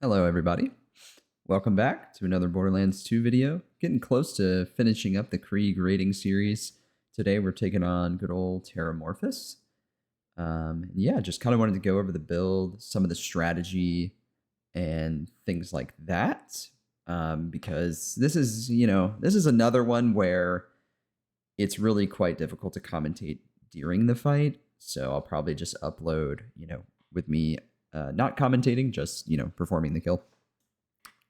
Hello, everybody. Welcome back to another Borderlands 2 video. Getting close to finishing up the Krieg rating series. Today we're taking on good old Terramorphous. Yeah, just kind of wanted to go over the build, some of the strategy, and things like that. Because this is, this is another one where it's really quite difficult to commentate during the fight. So I'll probably just upload, with me not commentating, just, performing the kill.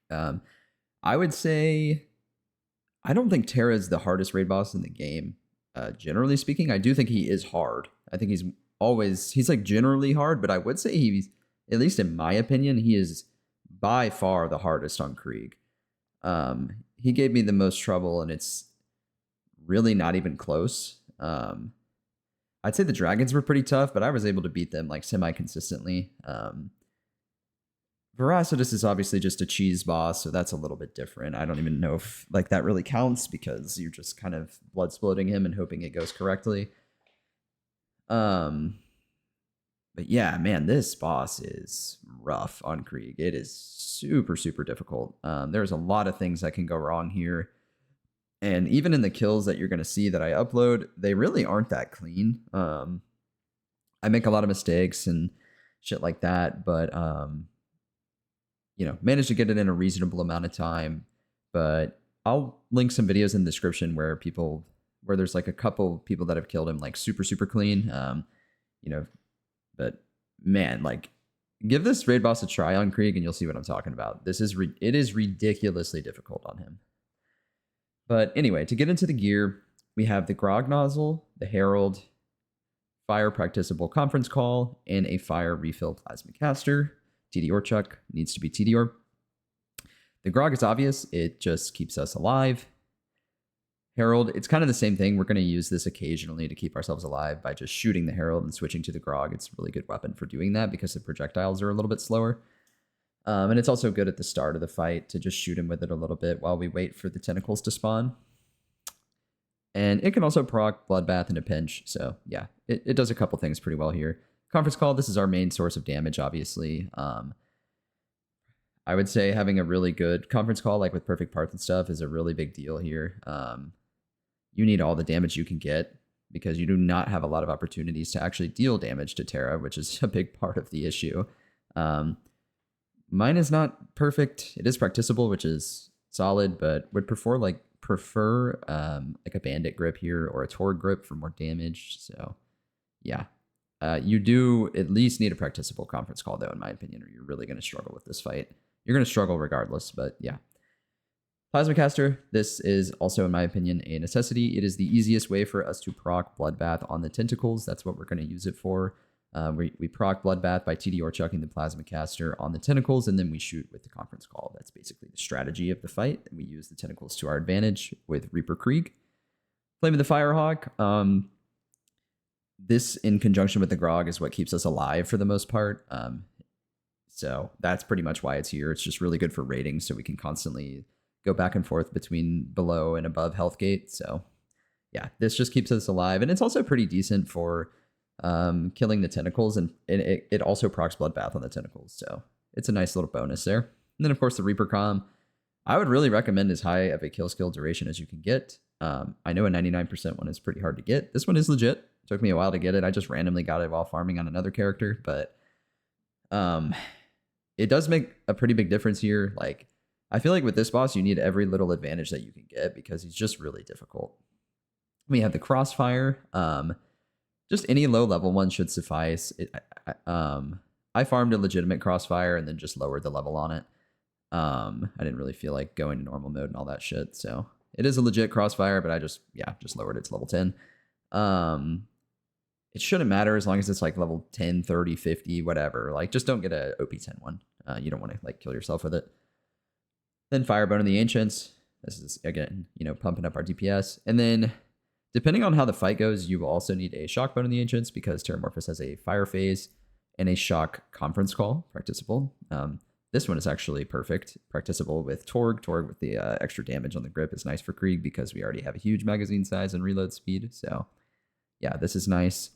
I would say I don't think Terra is the hardest raid boss in the game. Generally speaking, I do think he is hard. I think he's like generally hard, but I would say he's, at least in my opinion, he is by far the hardest on Krieg. He gave me the most trouble, and it's really not even close. I'd say the dragons were pretty tough, but I was able to beat them like semi-consistently. Veracitus is obviously just a cheese boss, so that's a little bit different. I don't even know if like that really counts because you're just kind of blood splitting him and hoping it goes correctly. But yeah, man, this boss is rough on Krieg. It is super, super difficult. There's a lot of things that can go wrong here. And even in the kills that you're going to see that I upload, they really aren't that clean. I make a lot of mistakes and shit like that, but managed to get it in a reasonable amount of time. But I'll link some videos in the description where there's like a couple people that have killed him like super, super clean. But man, like give this raid boss a try on Krieg and you'll see what I'm talking about. It is ridiculously difficult on him. But anyway, to get into the gear, we have the Grog Nozzle, the Herald, Fire Practicable Conference Call, and a Fire Refill Plasma Caster. TD Chuck needs to be TD. The Grog is obvious. It just keeps us alive. Herald, it's kind of the same thing. We're going to use this occasionally to keep ourselves alive by just shooting the Herald and switching to the Grog. It's a really good weapon for doing that because the projectiles are a little bit slower. And it's also good at the start of the fight to just shoot him with it a little bit while we wait for the tentacles to spawn. And it can also proc Bloodbath in a pinch. So yeah, it does a couple things pretty well here. Conference Call, this is our main source of damage, obviously. I would say having a really good Conference Call, like with perfect parts and stuff, is a really big deal here. You need all the damage you can get because you do not have a lot of opportunities to actually deal damage to Terra, which is a big part of the issue. Mine is not perfect. It is practicable, which is solid, but would prefer like a bandit grip here or a Torg grip for more damage. So yeah, you do at least need a practicable Conference Call though, in my opinion, or you're really going to struggle with this fight. You're going to struggle regardless, but yeah. Plasma Caster, this is also, in my opinion, a necessity. It is the easiest way for us to proc Bloodbath on the tentacles. That's what we're going to use it for. We proc Bloodbath by TD or chucking the Plasma Caster on the tentacles, and then we shoot with the Conference Call. That's basically the strategy of the fight. And we use the tentacles to our advantage with Reaper Krieg. Flame of the Firehawk. This, in conjunction with the Grog, is what keeps us alive for the most part. So that's pretty much why it's here. It's just really good for raiding, so we can constantly go back and forth between below and above health gate. So yeah, this just keeps us alive. And it's also pretty decent for killing the tentacles, and it also procs Bloodbath on the tentacles, so it's a nice little bonus there. And then of course the Reaper Com, I would really recommend as high of a kill skill duration as you can get. I know a 99% one is pretty hard to get. This one is legit. It took me a while to get it. I just randomly got it while farming on another character, but it does make a pretty big difference here. Like, I feel like with this boss you need every little advantage that you can get because he's just really difficult. We have the Crossfire. Just any low level one should suffice. I farmed a legitimate Crossfire and then just lowered the level on it. I didn't really feel like going to normal mode and all that shit. So it is a legit Crossfire, but I just lowered it to level 10. It shouldn't matter as long as it's like level 10, 30, 50, whatever. Like, just don't get a OP10 one. You don't want to like kill yourself with it. Then Firebone of the Ancients. This is again, pumping up our DPS. And then depending on how the fight goes, you will also need a Shock Bone of the Ancients because Terramorphous has a Fire Phase and a Shock Conference Call, practicable. This one is actually perfect, practicable with Torg. Torg with the extra damage on the grip is nice for Krieg because we already have a huge magazine size and reload speed. So yeah, this is nice.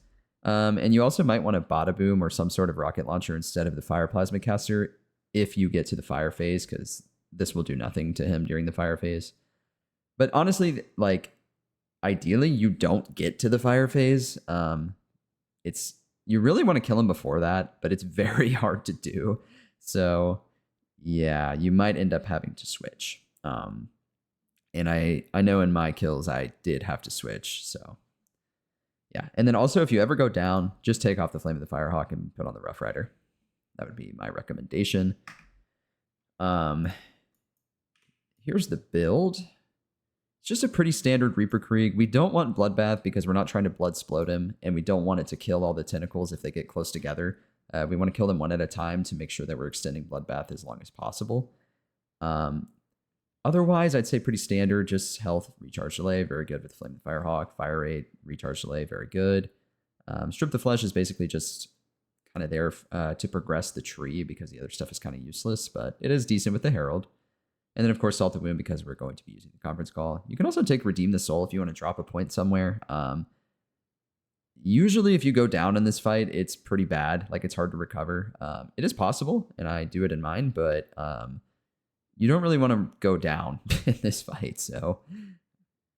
And you also might want a Bada Boom or some sort of rocket launcher instead of the Fire Plasma Caster. if you get to the fire phase, because this will do nothing to him during the fire phase. But honestly, like, ideally, you don't get to the fire phase. It's you really want to kill him before that, but it's very hard to do. So yeah, you might end up having to switch. And I know in my kills I did have to switch. So yeah, and then also if you ever go down, just take off the Flame of the Firehawk and put on the Rough Rider. That would be my recommendation. Here's the build. It's just a pretty standard Reaper Krieg. We don't want Bloodbath because we're not trying to Bloodsplode him, and we don't want it to kill all the tentacles if they get close together. We want to kill them one at a time to make sure that we're extending Bloodbath as long as possible. Otherwise, I'd say pretty standard, just health, recharge delay, very good with Flame of the Firehawk, fire rate, recharge delay, very good. Strip the Flesh is basically just kind of there to progress the tree because the other stuff is kind of useless, but it is decent with the Herald. And then, of course, Salt the Wound because we're going to be using the Conference Call. You can also take Redeem the Soul if you want to drop a point somewhere. Usually, if you go down in this fight, it's pretty bad. Like, it's hard to recover. It is possible, and I do it in mine, but you don't really want to go down in this fight. So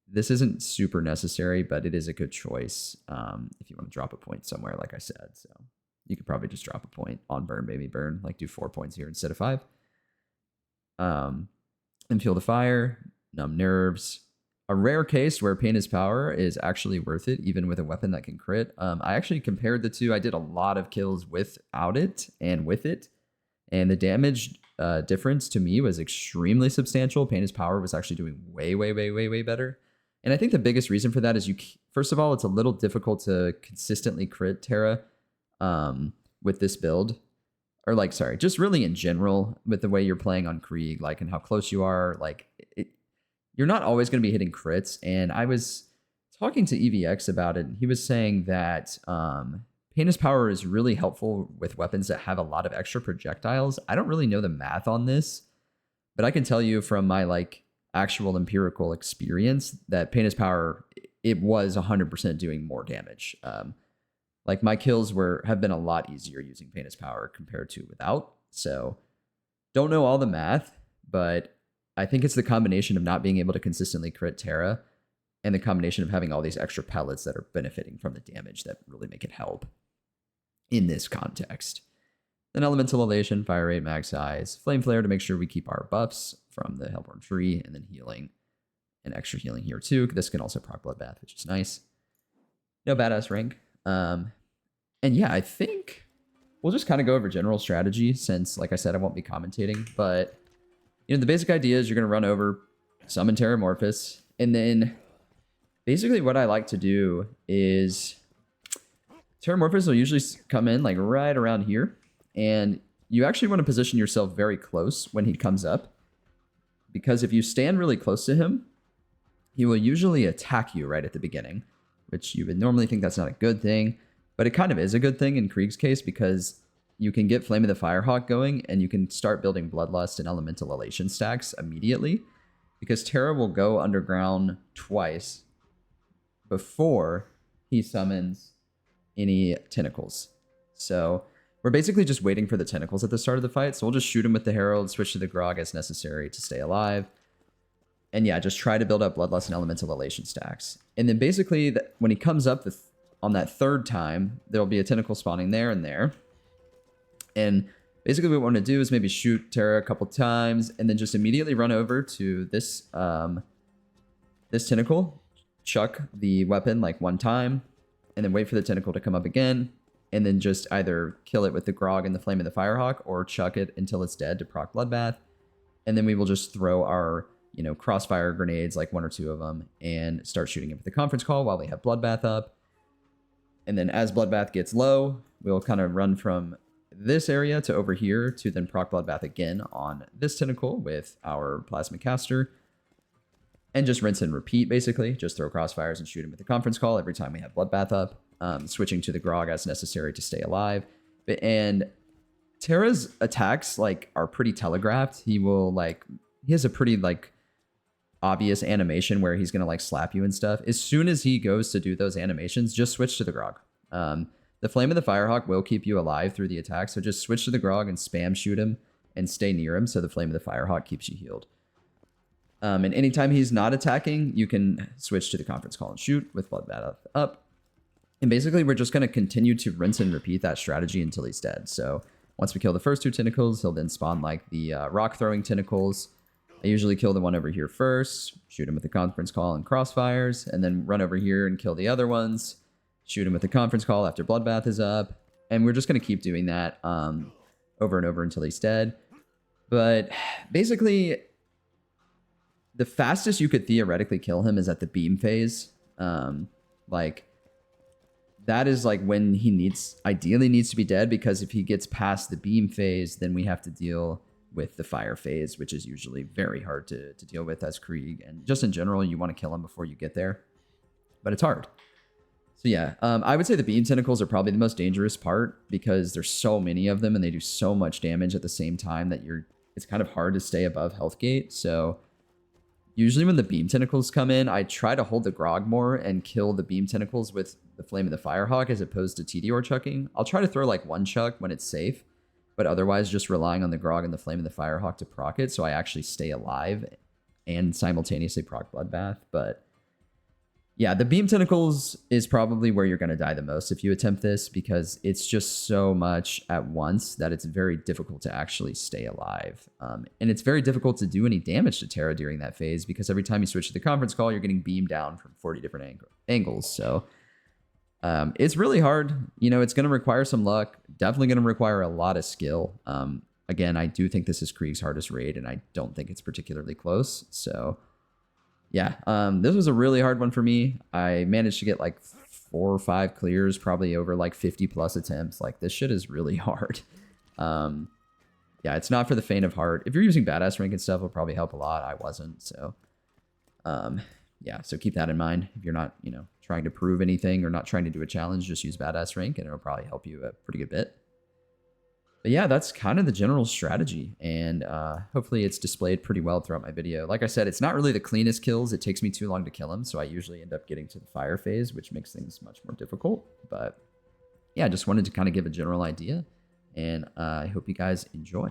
this isn't super necessary, but it is a good choice if you want to drop a point somewhere, like I said. So you could probably just drop a point on Burn, Baby Burn, like do 4 points here instead of 5. And Feel the Fire, Numb Nerves. A rare case where Pain is Power is actually worth it, even with a weapon that can crit. I actually compared the two. I did a lot of kills without it and with it. And the damage difference to me was extremely substantial. Pain is Power was actually doing way better. And I think the biggest reason for that is first of all, it's a little difficult to consistently crit Terra with this build. Or like, sorry, just really in general with the way you're playing on Krieg, like, and how close you are, like, you're not always going to be hitting crits. And I was talking to EVX about it, and he was saying that Pain is Power is really helpful with weapons that have a lot of extra projectiles. I don't really know the math on this, but I can tell you from my, like, actual empirical experience that Pain is Power, it was 100% doing more damage. Like, my kills have been a lot easier using Pain is Power compared to without. So don't know all the math, but I think it's the combination of not being able to consistently crit Terra and the combination of having all these extra pellets that are benefiting from the damage that really make it help in this context. Then Elemental Elation, Fire Rate, Mag Size, Flame Flare to make sure we keep our buffs from the Hellborn Tree, and then healing and extra healing here too. This can also proc Bloodbath, which is nice. No badass rank. And yeah, I think we'll just kind of go over general strategy since, like I said, I won't be commentating. But, you know, the basic idea is you're going to run over, summon Terramorphous, and then basically what I like to do is Terramorphous will usually come in like right around here, and you actually want to position yourself very close when he comes up, because if you stand really close to him, he will usually attack you right at the beginning, which you would normally think that's not a good thing, but it kind of is a good thing in Krieg's case because you can get Flame of the Firehawk going and you can start building Bloodlust and Elemental Elation stacks immediately, because Terra will go underground twice before he summons any tentacles. So we're basically just waiting for the tentacles at the start of the fight, so we'll just shoot him with the Herald, switch to the Grog as necessary to stay alive. And yeah, just try to build up Bloodlust and Elemental Elation stacks. And then basically, when he comes up on that third time, there'll be a tentacle spawning there and there. And basically what we want to do is maybe shoot Terra a couple times, and then just immediately run over to this this tentacle, chuck the weapon like one time, and then wait for the tentacle to come up again, and then just either kill it with the Grog and the Flame of the Firehawk, or chuck it until it's dead to proc Bloodbath. And then we will just throw our, you know, crossfire grenades, like 1 or 2 of them, and start shooting it with the Conference Call while we have Bloodbath up. And then as Bloodbath gets low, we'll kind of run from this area to over here to then proc Bloodbath again on this tentacle with our Plasma Caster. And just rinse and repeat, basically. Just throw crossfires and shoot him with the Conference Call every time we have Bloodbath up. Switching to the Grog as necessary to stay alive. And Terra's attacks, like, are pretty telegraphed. He has a pretty, like, obvious animation where he's going to, like, slap you and stuff. As soon as he goes to do those animations, just switch to the Grog. The Flame of the Firehawk will keep you alive through the attack, so just switch to the Grog and spam shoot him. and stay near him so the Flame of the Firehawk keeps you healed. And anytime he's not attacking, you can switch to the Conference Call and Shoot with Bloodbath up. And basically, we're just going to continue to rinse and repeat that strategy until he's dead. So once we kill the first 2 tentacles, he'll then spawn like the rock-throwing tentacles. I usually kill the one over here first, shoot him with the Conference Call and Crossfires, and then run over here and kill the other ones, shoot him with the Conference Call after Bloodbath is up. And we're just going to keep doing that over and over until he's dead. But basically, the fastest you could theoretically kill him is at the beam phase. Like, that is like when he ideally needs to be dead, because if he gets past the beam phase, then we have to deal with the fire phase, which is usually very hard to deal with as Krieg. And just in general, you want to kill him before you get there, but it's hard. So yeah, I would say the beam tentacles are probably the most dangerous part, because there's so many of them and they do so much damage at the same time that it's kind of hard to stay above health gate. So usually when the beam tentacles come in, I try to hold the grog more and kill the beam tentacles with the Flame of the Firehawk as opposed to Tediore chucking. I'll try to throw like 1 chuck when it's safe, but otherwise just relying on the grog and the Flame of the Firehawk to proc it, so I actually stay alive and simultaneously proc Bloodbath. But yeah, the beam tentacles is probably where you're going to die the most if you attempt this, because it's just so much at once that it's very difficult to actually stay alive. And it's very difficult to do any damage to Terra during that phase, because every time you switch to the Conference Call, you're getting beamed down from 40 different angles. So it's really hard. You know, it's going to require some luck. Definitely going to require a lot of skill. Again, I do think this is Krieg's hardest raid, and I don't think it's particularly close. So yeah, this was a really hard one for me. I managed to get like 4 or 5 clears, probably over like 50 plus attempts. Like, this shit is really hard. Yeah, it's not for the faint of heart. If you're using badass rank and stuff, it'll probably help a lot. I wasn't, so yeah, so keep that in mind. If you're not, you know, trying to prove anything or not trying to do a challenge, just use badass rank and it'll probably help you a pretty good bit. But yeah, that's kind of the general strategy, and hopefully it's displayed pretty well throughout my video. Like I said, it's not really the cleanest kills. It takes me too long to kill him, so I usually end up getting to the fire phase, which makes things much more difficult. But yeah, I just wanted to kind of give a general idea, and I hope you guys enjoy.